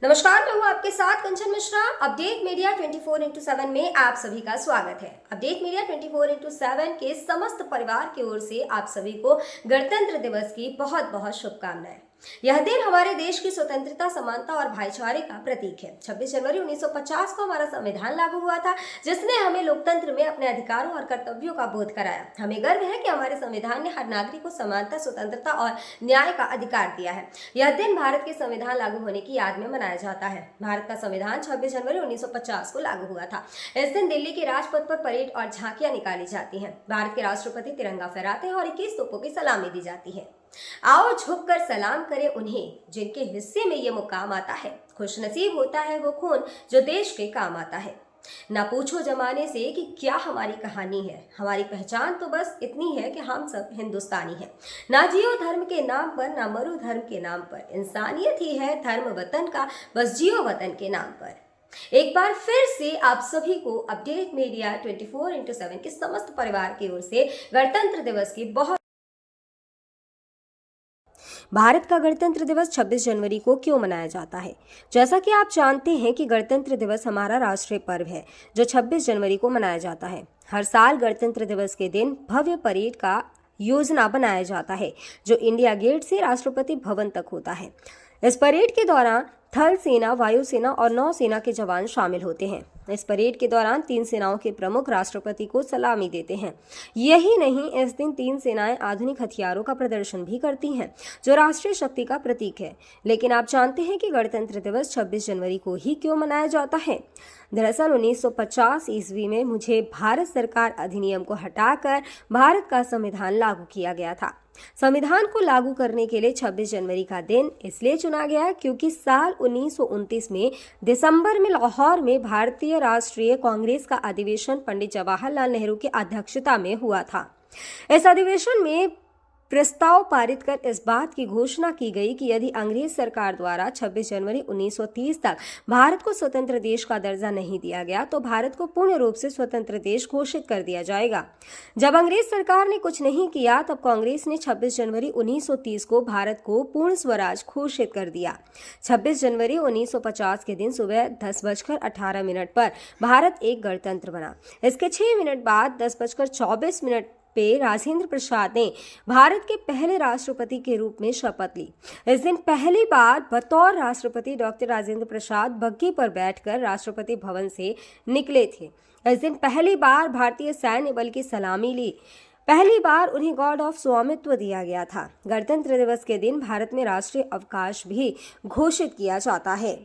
नमस्कार, मैं हूँ आपके साथ कंचन मिश्रा। अपडेट मीडिया 24x7 में आप सभी का स्वागत है। अपडेट मीडिया 24x7 के समस्त परिवार की ओर से आप सभी को गणतंत्र दिवस की बहुत बहुत शुभकामनाएं। यह दिन हमारे देश की स्वतंत्रता, समानता और भाईचारे का प्रतीक है। 26 जनवरी 1950 को हमारा संविधान लागू हुआ था, जिसने हमें लोकतंत्र में अपने अधिकारों और कर्तव्यों का बोध कराया। हमें गर्व है कि हमारे संविधान ने हर नागरिक को समानता, स्वतंत्रता और न्याय का अधिकार दिया है। यह दिन भारत के संविधान लागू होने की याद में मनाया जाता है। भारत का संविधान 26 जनवरी 1950 को लागू हुआ था। इस दिन दिल्ली के राजपथ पर परेड और झांकियां निकाली जाती हैं। भारत के राष्ट्रपति तिरंगा फहराते हैं और 21 तोपों की सलामी दी जाती है। आओ झुककर सलाम करें उन्हें जिनके हिस्से में ये मुकाम आता है। खुशनसीब होता है वो खून जो देश के काम आता है। ना पूछो जमाने से कि क्या हमारी कहानी है, हमारी पहचान तो बस इतनी है कि हम सब हिंदुस्तानी हैं। ना जियो धर्म के नाम पर, ना मरो धर्म के नाम पर, इंसानियत ही है धर्म वतन का, बस जियो वतन के नाम पर। एक बार फिर से आप सभी को अपडेट मीडिया 24x7 के समस्त परिवार की ओर से गणतंत्र दिवस की बहुत। भारत का गणतंत्र दिवस 26 जनवरी को क्यों मनाया जाता है? जैसा कि आप जानते हैं कि गणतंत्र दिवस हमारा राष्ट्रीय पर्व है जो 26 जनवरी को मनाया जाता है। हर साल गणतंत्र दिवस के दिन भव्य परेड का योजना बनाया जाता है जो इंडिया गेट से राष्ट्रपति भवन तक होता है। इस परेड के दौरान थल सेना, वायुसेना और नौसेना के जवान शामिल होते हैं। इस परेड के दौरान तीन सेनाओं के प्रमुख राष्ट्रपति को सलामी देते हैं। यही नहीं, इस दिन तीन सेनाएं आधुनिक हथियारों का प्रदर्शन भी करती हैं जो राष्ट्रीय शक्ति का प्रतीक है। लेकिन आप जानते हैं कि गणतंत्र दिवस 26 जनवरी को ही क्यों मनाया जाता है? दरअसल 1950 ईस्वी में मुझे भारत सरकार अधिनियम को हटाकर भारत का संविधान लागू किया गया था। संविधान को लागू करने के लिए 26 जनवरी का दिन इसलिए चुना गया क्योंकि साल 1929 में दिसंबर में लाहौर में भारतीय राष्ट्रीय कांग्रेस का अधिवेशन पंडित जवाहरलाल नेहरू की अध्यक्षता में हुआ था। इस अधिवेशन में प्रस्ताव पारित कर इस बात की घोषणा की गई कि यदि अंग्रेज सरकार द्वारा 26 जनवरी 1930 तक भारत को स्वतंत्र देश का दर्जा नहीं दिया गया तो भारत को पूर्ण रूप से स्वतंत्र देश घोषित कर दिया जाएगा। जब अंग्रेज सरकार ने कुछ नहीं किया तब कांग्रेस ने 26 जनवरी 1930 को भारत को पूर्ण स्वराज घोषित कर दिया। 26 जनवरी 1950 के दिन सुबह 10:18 पर भारत एक गणतंत्र बना। इसके 6 मिनट बाद 10:24 पे राजेंद्र प्रसाद ने भारत के पहले राष्ट्रपति के रूप में शपथ ली। इस दिन पहली बार बतौर राष्ट्रपति डॉक्टर राजेंद्र प्रसाद बग्घी पर बैठकर राष्ट्रपति भवन से निकले थे। इस दिन पहली बार भारतीय सैन्य बल की सलामी ली। पहली बार उन्हें गॉर्ड ऑफ स्वामित्व दिया गया था। गणतंत्र दिवस के दिन भारत में राष्ट्रीय अवकाश भी घोषित किया जाता है।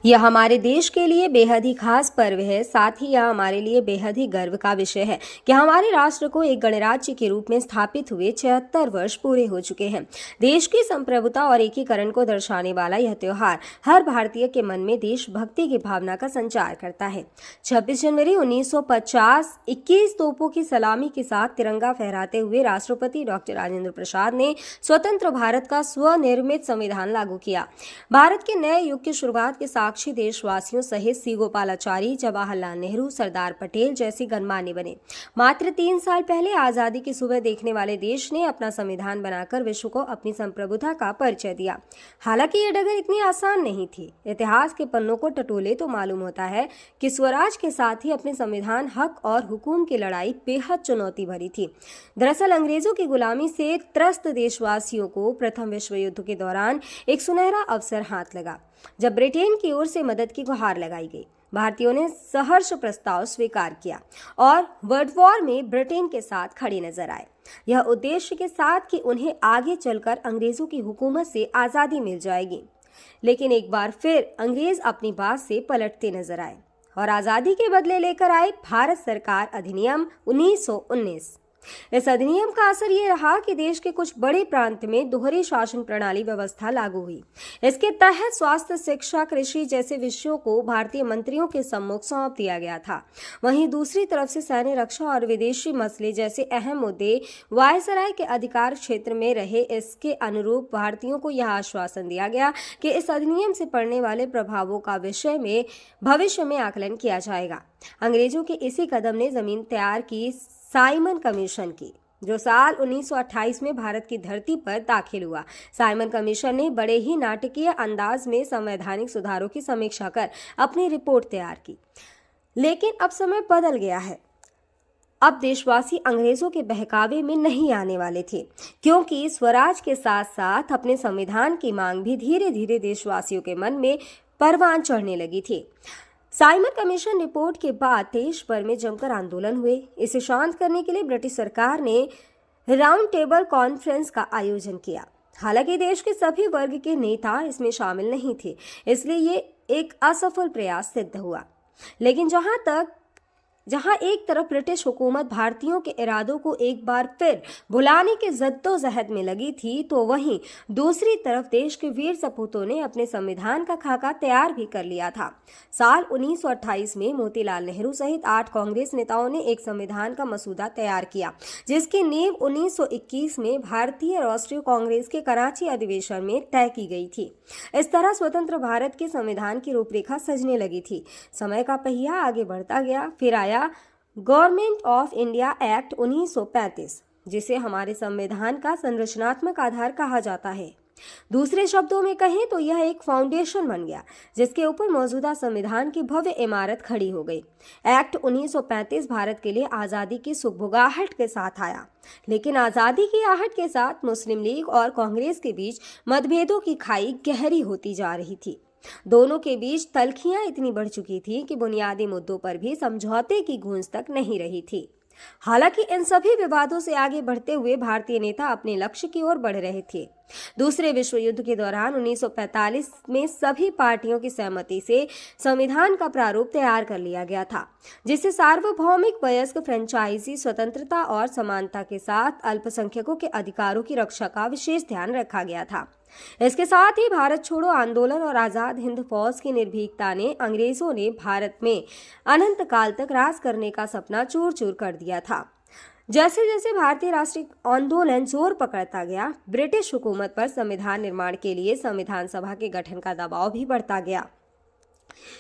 यह हमारे देश के लिए बेहद ही खास पर्व है। साथ ही यह हमारे लिए बेहद ही गर्व का विषय है कि हमारे राष्ट्र को एक गणराज्य के रूप में स्थापित हुए 76 वर्ष पूरे हो चुके हैं। देश की संप्रभुता और एकीकरण को दर्शाने वाला यह त्योहार हर भारतीय के मन में देशभक्ति की भावना का संचार करता है। 26 जनवरी 1950 21 तोपों की सलामी के साथ तिरंगा फहराते हुए राष्ट्रपति डॉक्टर राजेंद्र प्रसाद ने स्वतंत्र भारत का स्वनिर्मित संविधान लागू किया। भारत के नए युग की शुरुआत के साक्षी देशवासियों सहित सी गोपालाचारी, जवाहरलाल नेहरू, सरदार पटेल जैसे गणमान्य बने। मात्र 3 साल पहले आजादी की सुबह देखने वाले देश ने अपना संविधान बनाकर विश्व को अपनी संप्रभुता का परिचय दिया। हालांकि ये डगर इतनी आसान नहीं थी। इतिहास के पन्नों को टटोले तो मालूम होता है कि स्वराज के साथ ही अपने संविधान, हक और हुकूम की लड़ाई बेहद चुनौती भरी थी। दरअसल अंग्रेजों की गुलामी से त्रस्त देशवासियों को प्रथम विश्व युद्ध के दौरान एक सुनहरा अवसर हाथ लगा जब ब्रिटेन की ओर से मदद की गुहार लगाई गई। भारतीयों ने सहर्ष प्रस्ताव स्वीकार किया और वर्ल्ड वॉर में ब्रिटेन के साथ खड़े नजर आए। यह उद्देश्य के साथ कि उन्हें आगे चलकर अंग्रेजों की हुकूमत से आजादी मिल जाएगी। लेकिन एक बार फिर अंग्रेज अपनी बात से पलटते नजर आए और आजादी के बदले लेकर आए भारत सरकार अधिनियम 1919। इस अधिनियम का असर ये रहा कि देश के कुछ बड़े प्रांत में दोहरी शासन प्रणाली व्यवस्था लागू हुई। इसके तहत स्वास्थ्य, शिक्षा, कृषि जैसे विषयों को भारतीय मंत्रियों के सम्मुख सौंप दिया गया था। वहीं दूसरी तरफ से सैन्य, रक्षा और विदेशी मसले जैसे अहम मुद्दे वायसराय के अधिकार क्षेत्र में रहे। इसके अनुरूप भारतीयों को यह आश्वासन दिया गया कि इस अधिनियम से पड़ने वाले प्रभावों का विषय में भविष्य में आकलन किया जाएगा। अंग्रेजों के इसी कदम ने जमीन तैयार की साइमन कमीशन की। जो साल 1928 में भारत की धरती पर दाखिल हुआ। साइमन कमीशन ने बड़े ही नाटकीय अंदाज में संवैधानिक सुधारों की समीक्षा कर अपनी रिपोर्ट तैयार की। लेकिन अब समय बदल गया है। अब देशवासी अंग्रेजों के बहकावे में नहीं आने वाले थे, क्योंकि स्वराज के साथ साथ अपने संविधान की मांग भी धीरे धीरे देशवासियों के मन में परवान चढ़ने लगी थी। साइमन कमीशन रिपोर्ट के बाद देश भर में जमकर आंदोलन हुए। इसे शांत करने के लिए ब्रिटिश सरकार ने राउंड टेबल कॉन्फ्रेंस का आयोजन किया। हालांकि देश के सभी वर्ग के नेता इसमें शामिल नहीं थे, इसलिए ये एक असफल प्रयास सिद्ध हुआ। लेकिन जहां एक तरफ ब्रिटिश हुकूमत भारतीयों के इरादों को एक बार फिर भुलाने के जद्दोजहद में लगी थी, तो वहीं दूसरी तरफ देश के वीर सपूतों ने अपने संविधान का खाका तैयार भी कर लिया था। साल 1928 में मोतीलाल नेहरू सहित 8 कांग्रेस नेताओं ने एक संविधान का मसूदा तैयार किया, जिसकी नींव 1921 में भारतीय राष्ट्रीय कांग्रेस के कराची अधिवेशन में तय की गई थी। इस तरह स्वतंत्र भारत के संविधान की रूपरेखा सजने लगी थी। समय का पहिया आगे बढ़ता गया। फिर आया गवर्नमेंट ऑफ इंडिया एक्ट 1935, जिसे हमारे संविधान का संरचनात्मक आधार कहा जाता है। दूसरे शब्दों में कहें तो यह एक फाउंडेशन बन गया, जिसके ऊपर मौजूदा संविधान की भव्य इमारत खड़ी हो गई। एक्ट 1935 भारत के लिए आज़ादी की सुगबुगाहट के साथ आया, लेकिन आज़ादी की आहट के साथ मुस्लिम लीग और कांग्रेस के बीच मतभेदों की खाई गहरी होती जा रही थी। दोनों के बीच तल्खियां इतनी बढ़ चुकी थी कि बुनियादी मुद्दों पर भी समझौते की गूंज तक नहीं रही थी। हालांकि इन सभी विवादों से आगे बढ़ते हुए भारतीय नेता अपने लक्ष्य की ओर बढ़ रहे थे। दूसरे विश्व युद्ध के दौरान 1945 में सभी पार्टियों की सहमति से संविधान का प्रारूप तैयार कर लिया गया था, जिसे सार्वभौमिक वयस्क फ्रेंचाइजी स्वतंत्रता और समानता के साथ अल्पसंख्यकों के अधिकारों की रक्षा का विशेष ध्यान रखा गया था। इसके साथ ही भारत छोड़ो आंदोलन और आजाद हिंद फौज की निर्भीकता ने अंग्रेजों ने भारत में अनंत काल तक राज करने का सपना चूर चूर कर दिया था। जैसे जैसे भारतीय राष्ट्रीय आंदोलन जोर पकड़ता गया, ब्रिटिश हुकूमत पर संविधान निर्माण के लिए संविधान सभा के गठन का दबाव भी बढ़ता गया।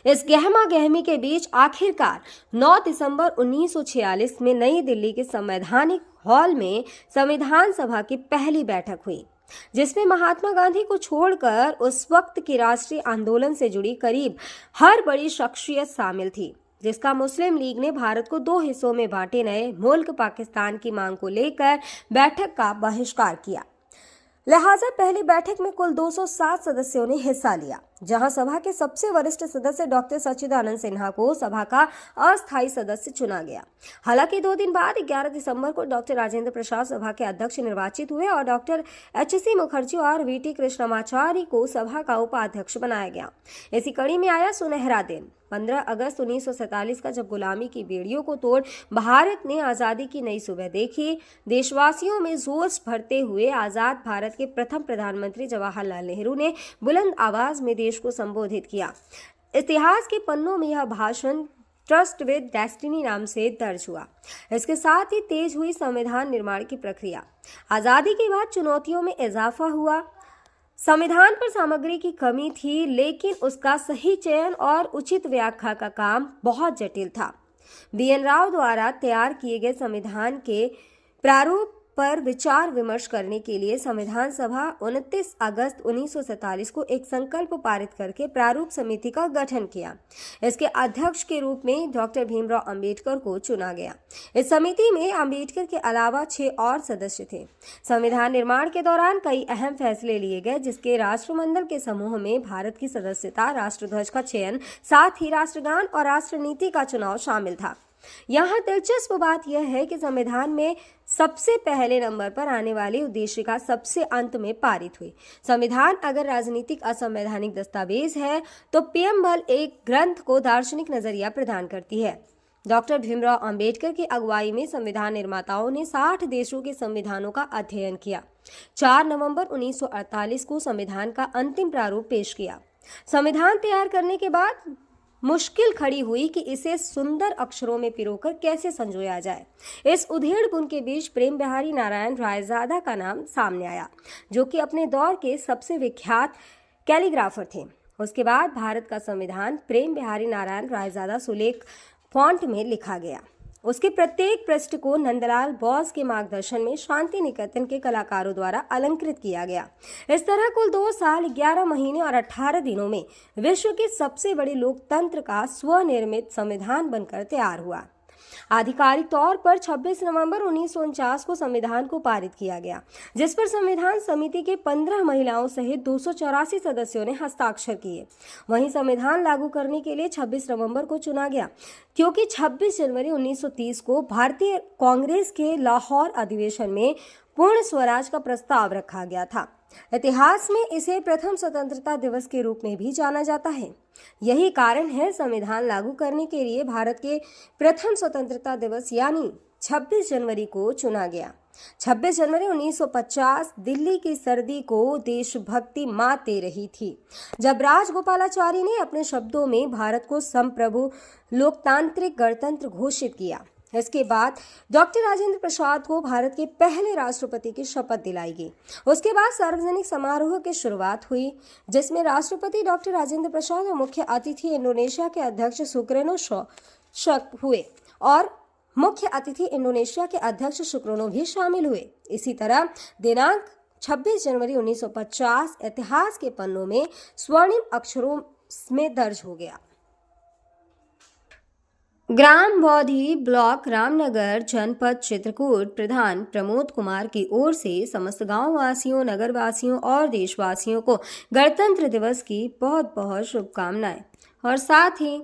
इस गहमा गहमी के बीच आखिरकार 9 दिसंबर 1946 में नई दिल्ली के संवैधानिक हॉल में संविधान सभा की पहली बैठक हुई, जिसमें महात्मा गांधी को छोड़कर उस वक्त के राष्ट्रीय आंदोलन से जुड़ी करीब हर बड़ी शख्सियत शामिल थी, जिसका मुस्लिम लीग ने भारत को 2 हिस्सों में बांटे नए मुल्क पाकिस्तान की मांग को लेकर बैठक का बहिष्कार किया। लिहाजा पहली बैठक में कुल 207 सदस्यों ने हिस्सा लिया, जहां सभा के सबसे वरिष्ठ सदस्य डॉक्टर सच्चिदानंद सिन्हा को सभा का अस्थायी सदस्य चुना गया। हालांकि 2 दिन बाद 11 दिसंबर को डॉक्टर राजेंद्र प्रसाद सभा के अध्यक्ष निर्वाचित हुए और डॉक्टर एच.सी. मुखर्जी और वी.टी. कृष्णमाचारी को सभा का उपाध्यक्ष बनाया गया। इसी कड़ी में आया सुनहरा दिन 15 अगस्त 1947 का, जब गुलामी की बेड़ियों को तोड़ भारत ने आज़ादी की नई सुबह देखी। देशवासियों में जोश भरते हुए आज़ाद भारत के प्रथम प्रधानमंत्री जवाहरलाल नेहरू ने बुलंद आवाज में देश को संबोधित किया। इतिहास के पन्नों में यह भाषण ट्रस्ट विद डेस्टिनी नाम से दर्ज हुआ। इसके साथ ही तेज हुई संविधान निर्माण की प्रक्रिया। आज़ादी के बाद चुनौतियों में इजाफा हुआ। संविधान पर सामग्री की कमी थी, लेकिन उसका सही चयन और उचित व्याख्या का काम बहुत जटिल था। बी.एन. राव द्वारा तैयार किए गए संविधान के प्रारूप पर विचार विमर्श करने के लिए संविधान सभा 29 अगस्त 1947 को एक संकल्प पारित करके प्रारूप समिति का गठन किया। इसके अध्यक्ष के रूप में डॉक्टर भीमराव अंबेडकर को चुना गया। इस समिति में अंबेडकर के अलावा 6 और सदस्य थे। संविधान निर्माण के दौरान कई अहम फैसले लिए गए, जिसके राष्ट्रमंडल के समूह में भारत की सदस्यता, राष्ट्रध्वज का चयन, साथ ही राष्ट्रगान और राष्ट्रनीति का चुनाव शामिल था। यहाँ दिलचस्प बात यह है कि संविधान में सबसे पहले नंबर पर आने वाली उद्देशिका सबसे अंत में पारित हुई। संविधान अगर राजनीतिक असंवैधानिक दस्तावेज है, तो पीएमएल एक ग्रंथ को दार्शनिक नजरिया प्रदान करती है। डॉक्टर भीमराव अंबेडकर की अगुवाई में संविधान निर्माताओं ने 60 देशों के संविधानों का अध्ययन किया। 4 नवंबर 1948 को संविधान का अंतिम प्रारूप पेश किया। संविधान तैयार करने के बाद मुश्किल खड़ी हुई कि इसे सुंदर अक्षरों में पिरोकर कैसे संजोया जाए। इस उधेड़-बुन के बीच प्रेम बिहारी नारायण रायजादा का नाम सामने आया, जो कि अपने दौर के सबसे विख्यात कैलीग्राफर थे। उसके बाद भारत का संविधान प्रेम बिहारी नारायण रायजादा सुलेख फॉन्ट में लिखा गया। उसके प्रत्येक पृष्ठ को नंदलाल बोस के मार्गदर्शन में शांति निकेतन के कलाकारों द्वारा अलंकृत किया गया। इस तरह कुल 2 साल 11 महीने और 18 दिनों में विश्व के सबसे बड़े लोकतंत्र का स्वनिर्मित संविधान बनकर तैयार हुआ। आधिकारिक तौर पर 26 नवंबर 1949 को संविधान को पारित किया गया, जिस पर संविधान समिति के 15 महिलाओं सहित 284 सदस्यों ने हस्ताक्षर किए। वहीं संविधान लागू करने के लिए 26 नवंबर को चुना गया, क्योंकि 26 जनवरी 1930 को भारतीय कांग्रेस के लाहौर अधिवेशन में पूर्ण स्वराज का प्रस्ताव रखा गया था। इतिहास में इसे प्रथम स्वतंत्रता दिवस के रूप में भी जाना जाता है। यही कारण है संविधान लागू करने के लिए भारत के प्रथम स्वतंत्रता दिवस यानी 26 जनवरी को चुना गया। 26 जनवरी 1950 दिल्ली की सर्दी को देशभक्ति मात दे रही थी, जब राजगोपालाचारी ने अपने शब्दों में भारत को संप्रभु लोकतांत्रिक गणतंत्र घोषित किया। इसके बाद डॉक्टर राजेंद्र प्रसाद को भारत के पहले राष्ट्रपति की शपथ दिलाई गई। उसके बाद सार्वजनिक समारोह की शुरुआत हुई, जिसमें राष्ट्रपति डॉक्टर राजेंद्र प्रसाद और मुख्य अतिथि इंडोनेशिया के अध्यक्ष सुकर्नो हुए और मुख्य अतिथि इंडोनेशिया के अध्यक्ष सुकर्नो भी शामिल हुए। इसी तरह दिनांक 26 जनवरी 1950 इतिहास के पन्नों में स्वर्णिम अक्षरों में दर्ज हो गया। ग्राम बौद्धि ब्लॉक रामनगर जनपद चित्रकूट प्रधान प्रमोद कुमार की ओर से समस्त गांव वासियों, नगर वासियों और देशवासियों को गणतंत्र दिवस की बहुत बहुत शुभकामनाएं। और साथ ही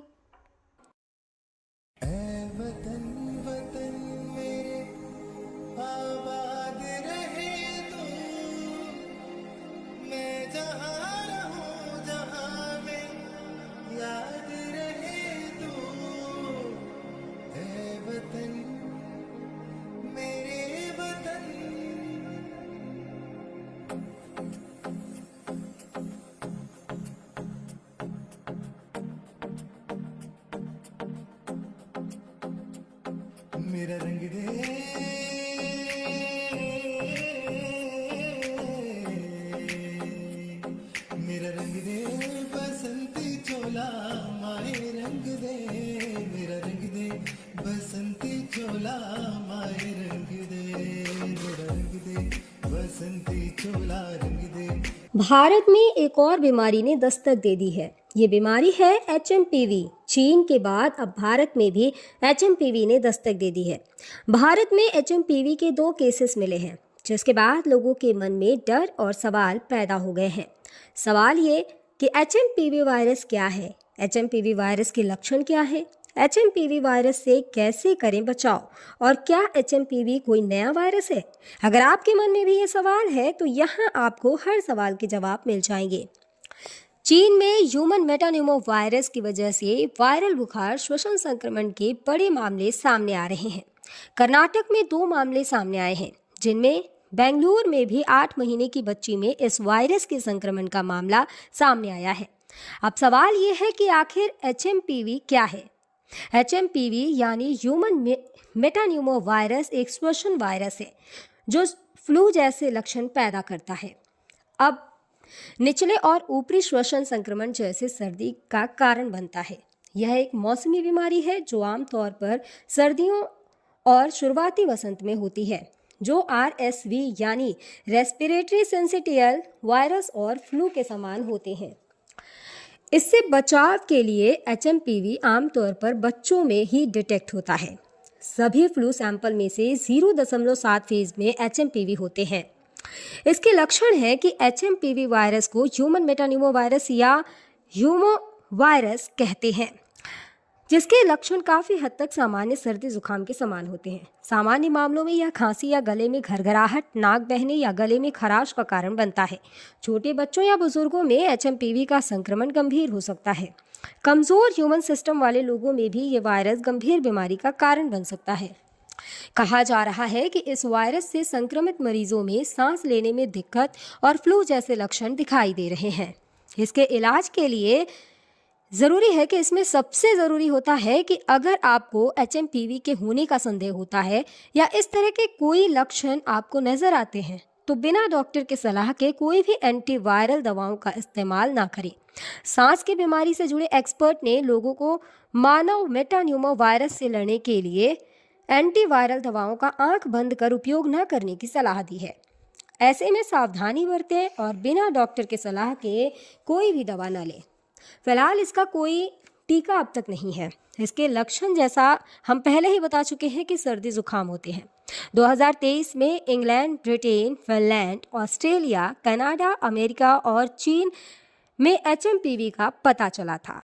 मेरा रंग दे, मेरा रंग दे बसंती चोला माए रंग दे, मेरा रंग दे बसंती चोला माए रंग दे, मेरा रंग दे बसंती चोला रंग दे। भारत में एक और बीमारी ने दस्तक दे दी है। ये बीमारी है HMPV। चीन के बाद अब भारत में भी HMPV ने दस्तक दे दी है। भारत में HMPV के 2 केसेस मिले हैं, जिसके बाद लोगों के मन में डर और सवाल पैदा हो गए हैं। सवाल ये कि HMPV वायरस क्या है, HMPV वायरस के लक्षण क्या है, HMPV वायरस से कैसे करें बचाव, और क्या HMPV कोई नया वायरस है? अगर आपके मन में भी ये सवाल है तो यहाँ आपको हर सवाल के जवाब मिल जाएंगे। चीन में ह्यूमन मेटान्यूमो वायरस की वजह से वायरल बुखार श्वसन संक्रमण के बड़े मामले सामने आ रहे हैं। कर्नाटक में 2 मामले सामने आए हैं, जिनमें बेंगलुरु में भी 8 महीने की बच्ची में इस वायरस के संक्रमण का मामला सामने आया है। अब सवाल ये है कि आखिर HMPV क्या है? HMPV यानी ह्यूमन मेटान्यूमो वायरस एक श्वसन वायरस है जो फ्लू जैसे लक्षण पैदा करता है। अब निचले और ऊपरी श्वसन संक्रमण जैसे सर्दी का कारण बनता है। यह एक मौसमी बीमारी है जो आमतौर पर सर्दियों और शुरुआती वसंत में होती है, जो RSV यानी रेस्पिरेटरी सिंसिटियल वायरस और फ्लू के समान होते हैं। इससे बचाव के लिए HMPV आमतौर पर बच्चों में ही डिटेक्ट होता है। सभी फ्लू सैंपल में से 0.7% में HMPV होते हैं। इसके लक्षण है कि HMPV वायरस को ह्यूमन मेटान्यूमो वायरस या ह्यूमो वायरस कहते हैं, जिसके लक्षण काफ़ी हद तक सामान्य सर्दी जुकाम के समान होते हैं। सामान्य मामलों में यह खांसी या गले में घरघराहट, नाक बहने या गले में खराश का कारण बनता है। छोटे बच्चों या बुजुर्गों में HMPV का संक्रमण गंभीर हो सकता है। कमज़ोर ह्यूमन सिस्टम वाले लोगों में भी ये वायरस गंभीर बीमारी का कारण बन सकता है। कहा जा रहा है कि इस वायरस से संक्रमित मरीजों में सांस लेने में दिक्कत और फ्लू जैसे लक्षण दिखाई दे रहे हैं। इसके इलाज के लिए ज़रूरी है कि इसमें सबसे ज़रूरी होता है कि अगर आपको HMPV के होने का संदेह होता है या इस तरह के कोई लक्षण आपको नज़र आते हैं तो बिना डॉक्टर के सलाह के कोई भी एंटीवायरल दवाओं का इस्तेमाल ना करें। सांस की बीमारी से जुड़े एक्सपर्ट ने लोगों को मानव मेटान्यूमो वायरस से लड़ने के लिए एंटीवायरल दवाओं का आंख बंद कर उपयोग न करने की सलाह दी है। ऐसे में सावधानी बरतें और बिना डॉक्टर के सलाह के कोई भी दवा न लें। फिलहाल इसका कोई टीका अब तक नहीं है। इसके लक्षण जैसा हम पहले ही बता चुके हैं कि सर्दी जुकाम होते हैं। 2023 में England, Britain, Finland, Australia, Canada, America और चीन में HMPV का पता चला था।